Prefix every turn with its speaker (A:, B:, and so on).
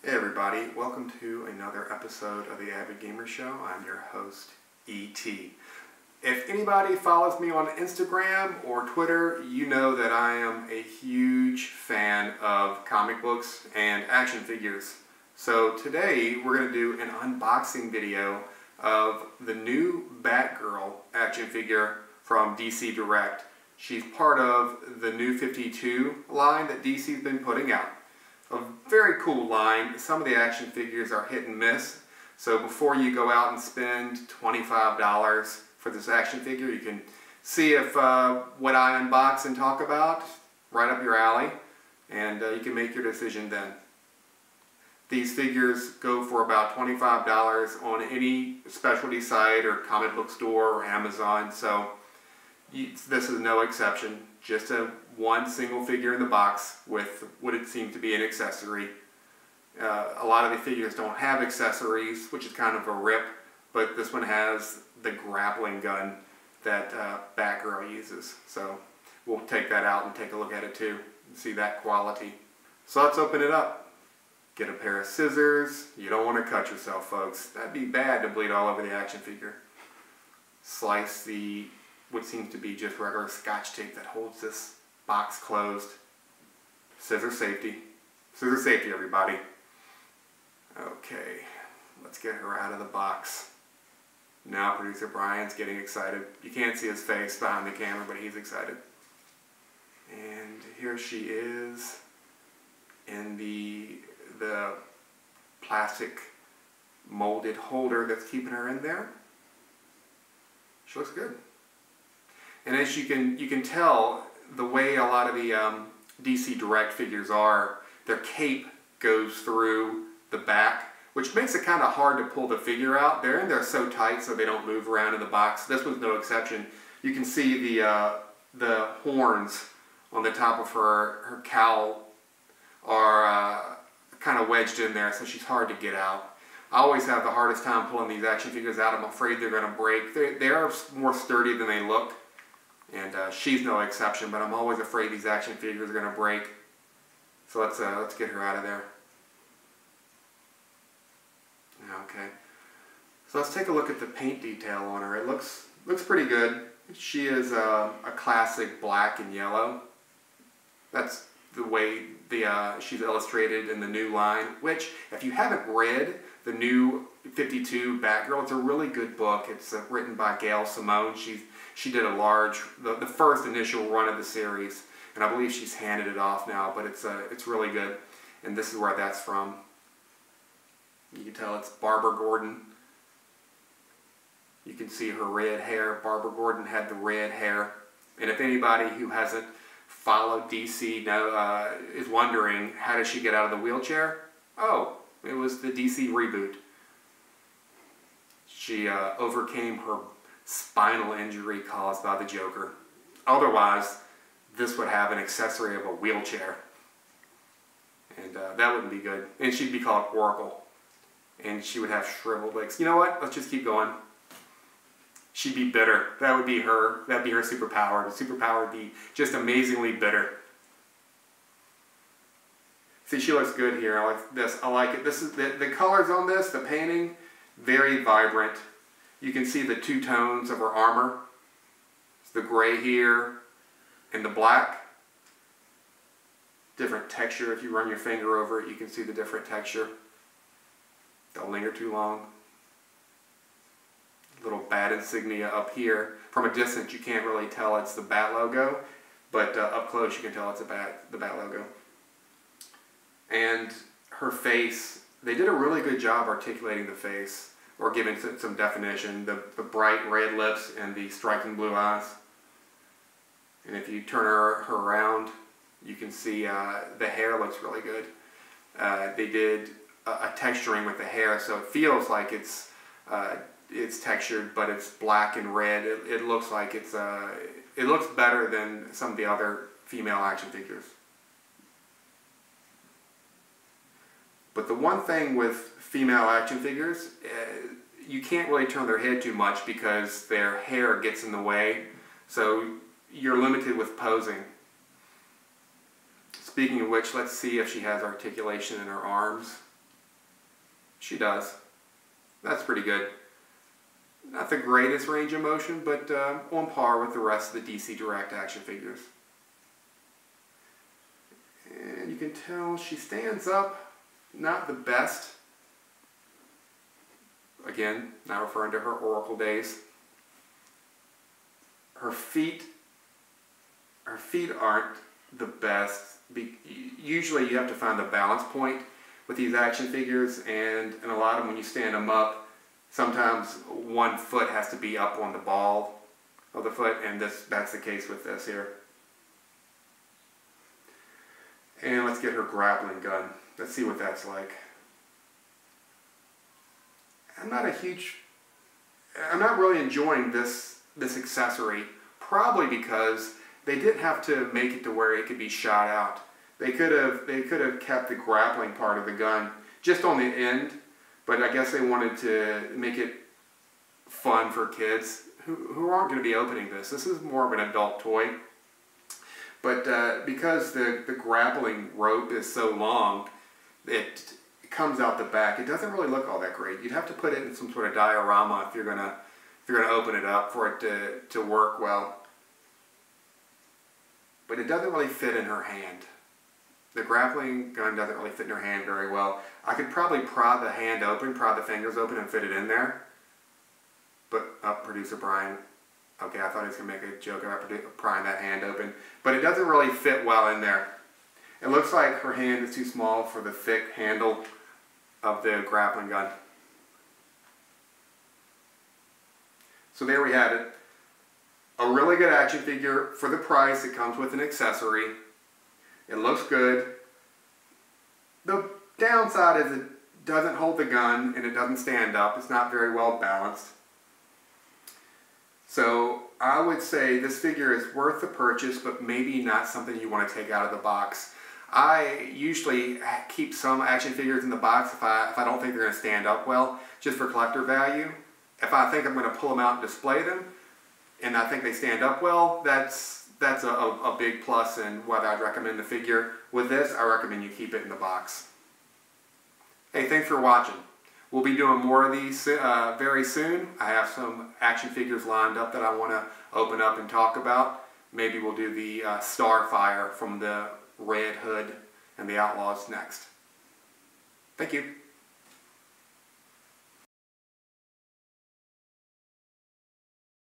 A: Hey everybody, welcome to another episode of the Avid Gamer Show. I'm your host, E.T. If anybody follows me on Instagram or Twitter, you know that I am a huge fan of comic books and action figures. So today we're going to do an unboxing video of the new Batgirl action figure from DC Direct. She's part of the new 52 line that DC's been putting out. A very cool line. Some of the action figures are hit and miss. So before you go out and spend $25 for this action figure, you can see if what I unbox and talk about right up your alley, and you can make your decision then. These figures go for about $25 on any specialty site or comic book store or Amazon, so this is no exception. Just one single figure in the box with what it seems to be an accessory. A lot of the figures don't have accessories, which is kind of a rip, but this one has the grappling gun that Batgirl uses. So we'll take that out and take a look at it too and see that quality. So let's open it up. Get a pair of scissors. You don't want to cut yourself, folks. That'd be bad to bleed all over the action figure. Slice what seems to be just regular Scotch tape that holds this box closed. Scissor safety. Scissor safety, everybody. Okay, let's get her out of the box. Now producer Brian's getting excited. You can't see his face behind the camera, but he's excited. And here she is in the plastic molded holder that's keeping her in there. She looks good. And as you can tell, the way a lot of the DC Direct figures are, their cape goes through the back, which makes it kind of hard to pull the figure out. They're in there so tight so they don't move around in the box. This one's no exception. You can see the horns on the top of her cowl are kind of wedged in there, so she's hard to get out. I always have the hardest time pulling these action figures out. I'm afraid they're going to break. They are more sturdy than they look. And she's no exception, but I'm always afraid these action figures are going to break. So let's get her out of there. Okay. So let's take a look at the paint detail on her. It looks pretty good. She is a classic black and yellow. That's the way she's illustrated in the new line, which, if you haven't read the new 52 Batgirl, it's a really good book. It's written by Gail Simone. She did the first initial run of the series, and I believe she's handed it off now, but it's really good. And this is where that's from. You can tell it's Barbara Gordon. You can see her red hair. Barbara Gordon had the red hair. And if anybody who hasn't followed DC is wondering, how did she get out of the wheelchair? Oh, it was the DC reboot. She overcame her spinal injury caused by the Joker. Otherwise, this would have an accessory of a wheelchair. And that wouldn't be good. And she'd be called Oracle. And she would have shriveled legs. You know what? Let's just keep going. She'd be bitter. That would be her. That'd be her superpower. The superpower would be just amazingly bitter. See, she looks good here. I like this. I like it. This is the colors on this, the painting, very vibrant. You can see the two tones of her armor. It's the gray here and the black. Different texture. If you run your finger over it, you can see the different texture. Don't linger too long. Little bat insignia up here. From a distance, you can't really tell it's the bat logo, but up close you can tell it's the bat logo. And her face, they did a really good job articulating the face, or giving some definition. The bright red lips and the striking blue eyes. And if you turn her around, you can see the hair looks really good. They did a texturing with the hair, so it feels like it's textured, but it's black and red. It looks like it looks better than some of the other female action figures. But the one thing with female action figures, you can't really turn their head too much because their hair gets in the way, so you're limited with posing. Speaking of which, let's see if she has articulation in her arms. She does. That's pretty good. Not the greatest range of motion, but on par with the rest of the DC Direct action figures. And you can tell she stands up, not the best. Again, not referring to her Oracle days. Her feet aren't the best. Usually you have to find the balance point with these action figures, and in a lot of them, when you stand them up, sometimes one foot has to be up on the ball of the foot, and that's the case with this here. And let's get her grappling gun. Let's see what that's like. I'm not really enjoying this accessory, probably because they didn't have to make it to where it could be shot out. They could have kept the grappling part of the gun just on the end, but I guess they wanted to make it fun for kids who aren't going to be opening this. This is more of an adult toy. But because the grappling rope is so long, it comes out the back. It doesn't really look all that great. You'd have to put it in some sort of diorama if you're gonna open it up for it to work well. But it doesn't really fit in her hand. The grappling gun doesn't really fit in her hand very well. I could probably prod the hand open, prod the fingers open, and fit it in there. But, producer Brian, okay, I thought he was going to make a joke about prying that hand open. But it doesn't really fit well in there. It looks like her hand is too small for the thick handle of the grappling gun. So there we have it. A really good action figure for the price. It comes with an accessory. It looks good. The downside is it doesn't hold the gun and it doesn't stand up. It's not very well balanced. So I would say this figure is worth the purchase, but maybe not something you want to take out of the box. I usually keep some action figures in the box if I don't think they're going to stand up well, just for collector value. If I think I'm going to pull them out and display them, and I think they stand up well, that's a big plus in whether I'd recommend the figure. With this, I recommend you keep it in the box. Hey, thanks for watching. We'll be doing more of these very soon. I have some action figures lined up that I want to open up and talk about. Maybe we'll do the Starfire from the Red Hood and the Outlaws next. Thank you.